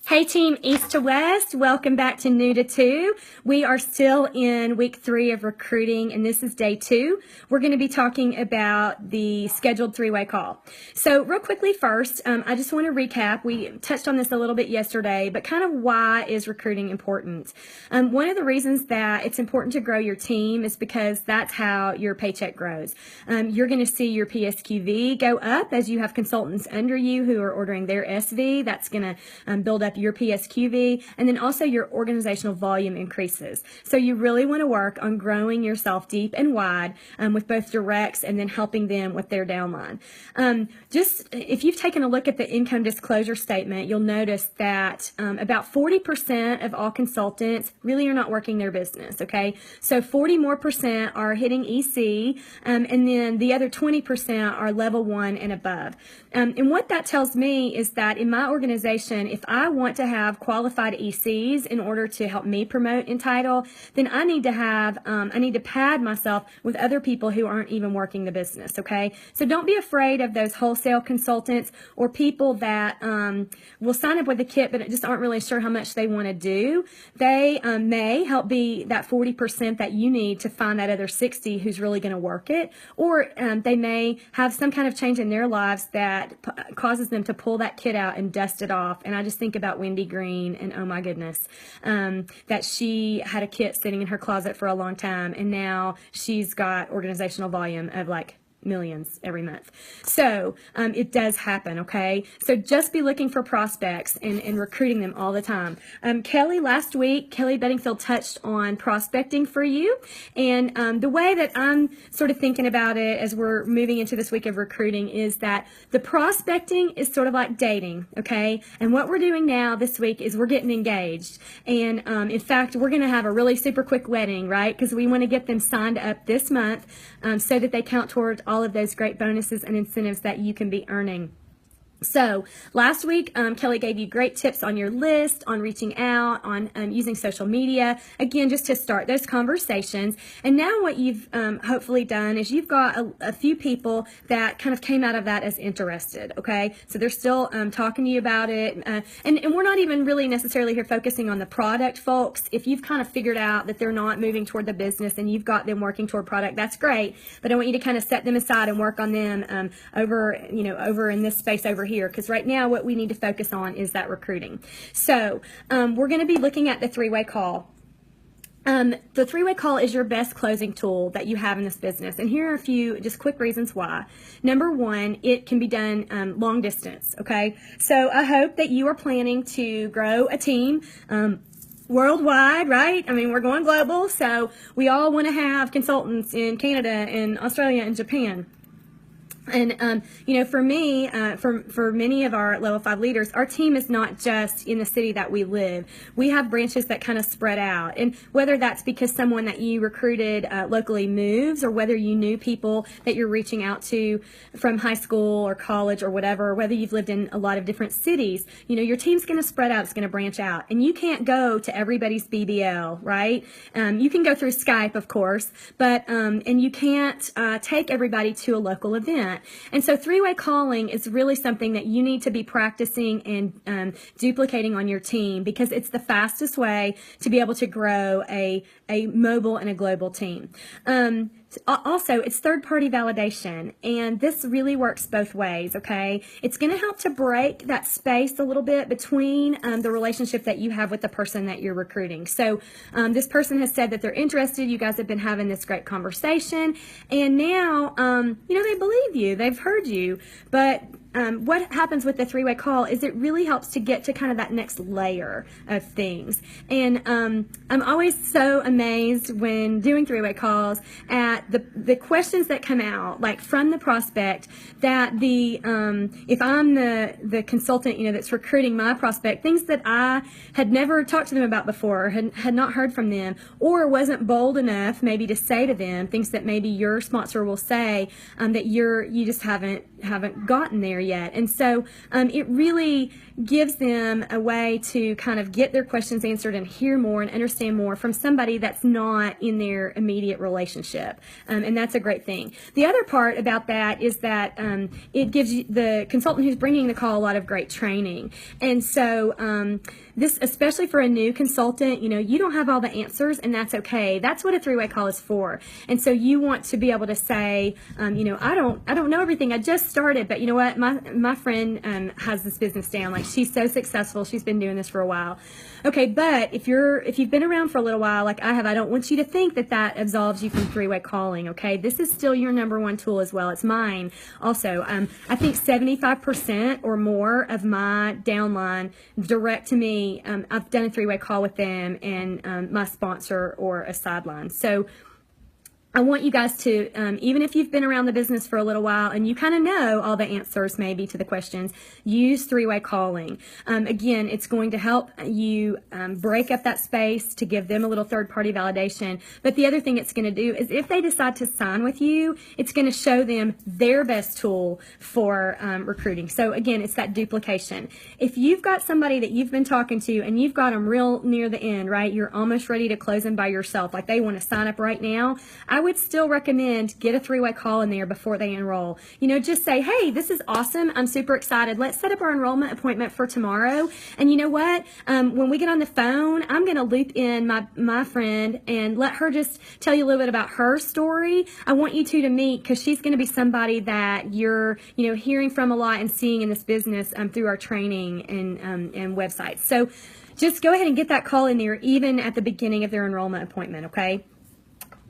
Hey team East to West, welcome back to New to Two. We are still in week 3 of recruiting and this is day 2. We're going to be talking about the scheduled 3-way call. So real quickly first, I just want to recap. We touched on this a little bit yesterday, but kind of why is recruiting important? One of the reasons that it's important to grow your team is because that's how your paycheck grows. You're going to see your PSQV go up as you have consultants under you who are ordering their SV. That's going to build up your PSQV, and then also your organizational volume increases. So you really want to work on growing yourself deep and wide with both directs and then helping them with their downline. Just if you've taken a look at the income disclosure statement, you'll notice that about 40% of all consultants really are not working their business, okay? So 40% more are hitting EC, and then the other 20% are level 1 and above. And what that tells me is that in my organization, if I want to have qualified ECs in order to help me promote in title, then I need to pad myself with other people who aren't even working the business, okay? So don't be afraid of those wholesale consultants or people that will sign up with a kit but just aren't really sure how much they want to do. They may help be that 40% that you need to find that other 60 who's really going to work it, or they may have some kind of change in their lives that causes them to pull that kit out and dust it off. And I just think about Wendy Green, and oh my goodness, that she had a kit sitting in her closet for a long time, and now she's got organizational volume of like millions every month. So it does happen, okay? So just be looking for prospects and recruiting them all the time. Last week, Kelly Bedingfield touched on prospecting for you, and the way that I'm sort of thinking about it as we're moving into this week of recruiting is that the prospecting is sort of like dating, okay? And what we're doing now this week is we're getting engaged, and in fact, we're going to have a really super quick wedding, right? Because we want to get them signed up this month so that they count towards all of those great bonuses and incentives that you can be earning. So last week, Kelly gave you great tips on your list, on reaching out, on using social media, again, just to start those conversations. And now what you've hopefully done is you've got a few people that kind of came out of that as interested, okay? So they're still talking to you about it. And we're not even really necessarily here focusing on the product, folks. If you've kind of figured out that they're not moving toward the business and you've got them working toward product, that's great. But I want you to kind of set them aside and work on them over in this space over here, because right now what we need to focus on is that recruiting. So we're going to be looking at the 3-way call. The 3-way call is your best closing tool that you have in this business, and here are a few just quick reasons why. Number 1, it can be done long distance, okay? So I hope that you are planning to grow a team worldwide, right? I mean, we're going global, so we all want to have consultants in Canada and Australia and Japan. And, for me, for many of our level 5 leaders, our team is not just in the city that we live. We have branches that kind of spread out. And whether that's because someone that you recruited locally moves, or whether you knew people that you're reaching out to from high school or college or whatever, or whether you've lived in a lot of different cities, your team's going to spread out. It's going to branch out. And you can't go to everybody's BBL, right? You can go through Skype, of course, but, and you can't take everybody to a local event. And so 3-way calling is really something that you need to be practicing and duplicating on your team, because it's the fastest way to be able to grow a mobile and a global team. Also, it's third-party validation, and this really works both ways, okay? It's going to help to break that space a little bit between the relationship that you have with the person that you're recruiting. So this person has said that they're interested. You guys have been having this great conversation, and now, they believe you. They've heard you, but what happens with the 3-way call is it really helps to get to kind of that next layer of things. And I'm always so amazed when doing 3-way calls at the questions that come out, like from the prospect, that if I'm the consultant, that's recruiting my prospect, things that I had never talked to them about before, or had not heard from them, or wasn't bold enough maybe to say to them, things that maybe your sponsor will say that you just haven't haven't gotten there yet. And so it really gives them a way to kind of get their questions answered and hear more and understand more from somebody that's not in their immediate relationship. And that's a great thing. The other part about that is that it gives you, the consultant who's bringing the call, a lot of great training. And so this, especially for a new consultant, you don't have all the answers, and that's okay. That's what a three-way call is for. And so you want to be able to say, I don't know everything. I just started, but you know what? My friend has this business down. Like, she's so successful. She's been doing this for a while. Okay, but if you've been around for a little while, like I have, I don't want you to think that absolves you from three-way calling. Okay, this is still your number one tool as well. It's mine also. I think 75% or more of my downline direct to me. I've done a three-way call with them and my sponsor or a sideline. So I want you guys to, even if you've been around the business for a little while and you kind of know all the answers maybe to the questions, use three-way calling. Again, it's going to help you break up that space to give them a little third-party validation. But the other thing it's going to do is if they decide to sign with you, it's going to show them their best tool for recruiting. So again, it's that duplication. If you've got somebody that you've been talking to and you've got them real near the end, right, you're almost ready to close them by yourself, like they want to sign up right now, I would still recommend get a three-way call in there before they enroll. Just say, hey, this is awesome. I'm super excited. Let's set up our enrollment appointment for tomorrow. And you know what? When we get on the phone, I'm going to loop in my friend and let her just tell you a little bit about her story. I want you two to meet because she's going to be somebody that you're, hearing from a lot and seeing in this business through our training and websites. So just go ahead and get that call in there even at the beginning of their enrollment appointment, okay?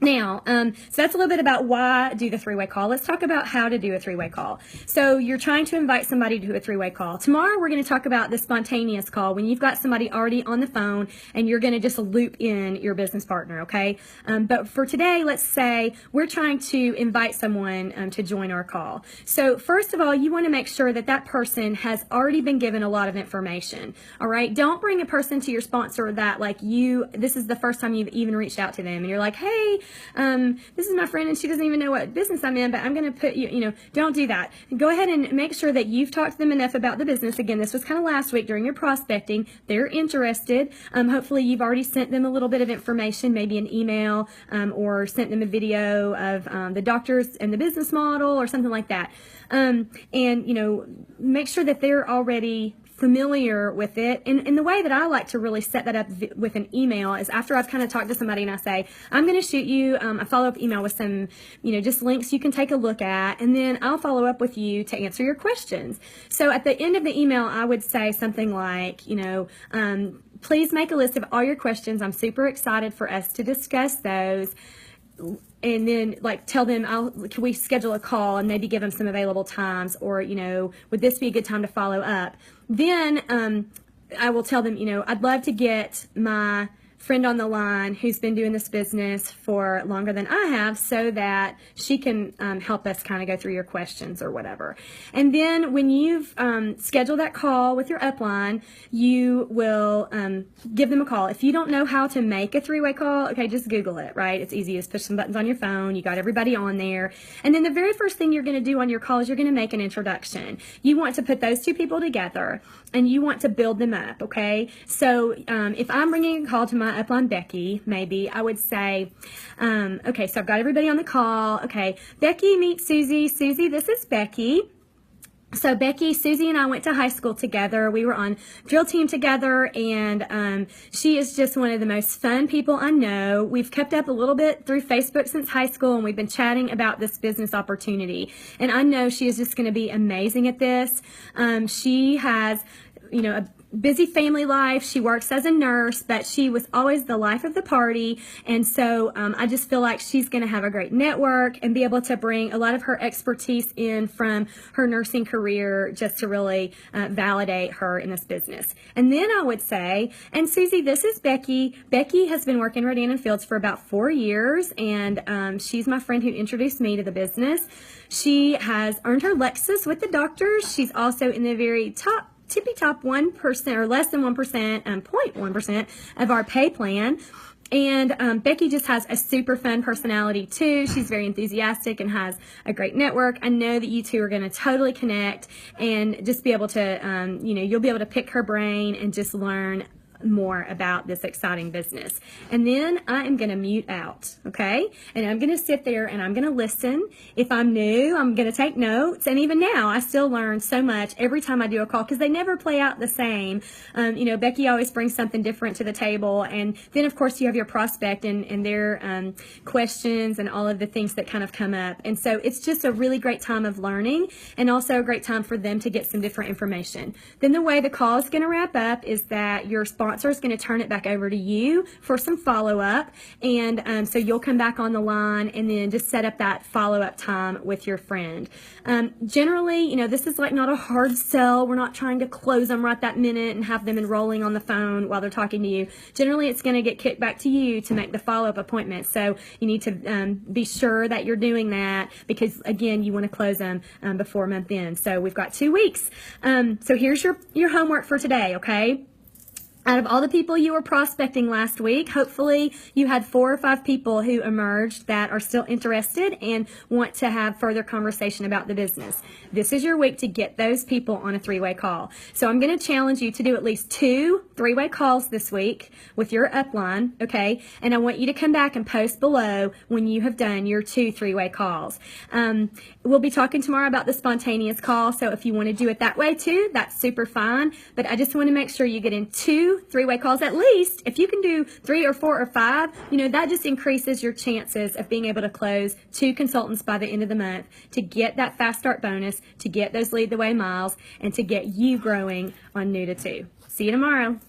Now, so that's a little bit about why do the three-way call. Let's talk about how to do a three-way call. So you're trying to invite somebody to a three-way call. Tomorrow we're going to talk about the spontaneous call when you've got somebody already on the phone and you're going to just loop in your business partner, okay? But for today, let's say we're trying to invite someone to join our call. So first of all, you want to make sure that that person has already been given a lot of information, all right? Don't bring a person to your sponsor that this is the first time you've even reached out to them and you're like, hey, this is my friend and she doesn't even know what business I'm in, but I'm going to put don't do that. Go ahead and make sure that you've talked to them enough about the business. Again, this was kind of last week during your prospecting. They're interested. Hopefully you've already sent them a little bit of information, maybe an email, or sent them a video of the doctors and the business model or something like that. And make sure that they're already familiar with it. And the way that I like to really set that up with an email is after I've kind of talked to somebody and I say, I'm going to shoot you a follow-up email with some, just links you can take a look at, and then I'll follow up with you to answer your questions. So at the end of the email, I would say something like, please make a list of all your questions. I'm super excited for us to discuss those. And then tell them, can we schedule a call and maybe give them some available times, or, would this be a good time to follow up? Then I will tell them, I'd love to get my friend on the line who's been doing this business for longer than I have so that she can help us kind of go through your questions or whatever. And then when you've scheduled that call with your upline, you will give them a call. If you don't know how to make a three-way call, okay, just Google it, right? It's easy. Just push some buttons on your phone. You got everybody on there. And then the very first thing you're going to do on your call is you're going to make an introduction. You want to put those two people together and you want to build them up, okay? So if I'm bringing a call to my upline Becky, maybe I would say, okay, so I've got everybody on the call. Okay, Becky, meet Susie. Susie, this is Becky. So Becky, Susie, and I went to high school together. We were on drill team together, and she is just one of the most fun people I know. We've kept up a little bit through Facebook since high school, and we've been chatting about this business opportunity. And I know she is just going to be amazing at this. She has, a busy family life. She works as a nurse, but she was always the life of the party. And so I just feel like she's going to have a great network and be able to bring a lot of her expertise in from her nursing career just to really validate her in this business. And then I would say, and Susie, this is Becky. Becky has been working Rodan & Fields for about 4 years, and she's my friend who introduced me to the business. She has earned her Lexus with the doctors. She's also in the very tippy top 1% or less than 1%, 0.1% of our pay plan. And Becky just has a super fun personality too. She's very enthusiastic and has a great network. I know that you two are going to totally connect and just be able to, you'll be able to pick her brain and just learn more about this exciting business. And then I am going to mute out, okay? And I'm going to sit there and I'm going to listen. If I'm new, I'm going to take notes. And even now, I still learn so much every time I do a call because they never play out the same. Becky always brings something different to the table. And then, of course, you have your prospect and their questions and all of the things that kind of come up. And so it's just a really great time of learning and also a great time for them to get some different information. Then the way the call is going to wrap up is that your sponsor is going to turn it back over to you for some follow-up, and so you'll come back on the line and then just set up that follow-up time with your friend. Generally, this is like not a hard sell. We're not trying to close them right that minute and have them enrolling on the phone while they're talking to you. Generally, it's going to get kicked back to you to make the follow-up appointment, so you need to be sure that you're doing that because, again, you want to close them before month end. So we've got 2 weeks. So here's your homework for today, okay? Out of all the people you were prospecting last week, hopefully you had 4 or 5 people who emerged that are still interested and want to have further conversation about the business. This is your week to get those people on a 3-way call. So I'm going to challenge you to do at least 2 3-way calls this week with your upline, okay? And I want you to come back and post below when you have done your 2 3-way calls. We'll be talking tomorrow about the spontaneous call, so if you want to do it that way too, that's super fine. But I just want to make sure you get in 2 3-way calls at least. If you can do 3 or 4 or 5, that just increases your chances of being able to close 2 consultants by the end of the month to get that fast start bonus, to get those lead the way miles, and to get you growing on New to 2. See you tomorrow.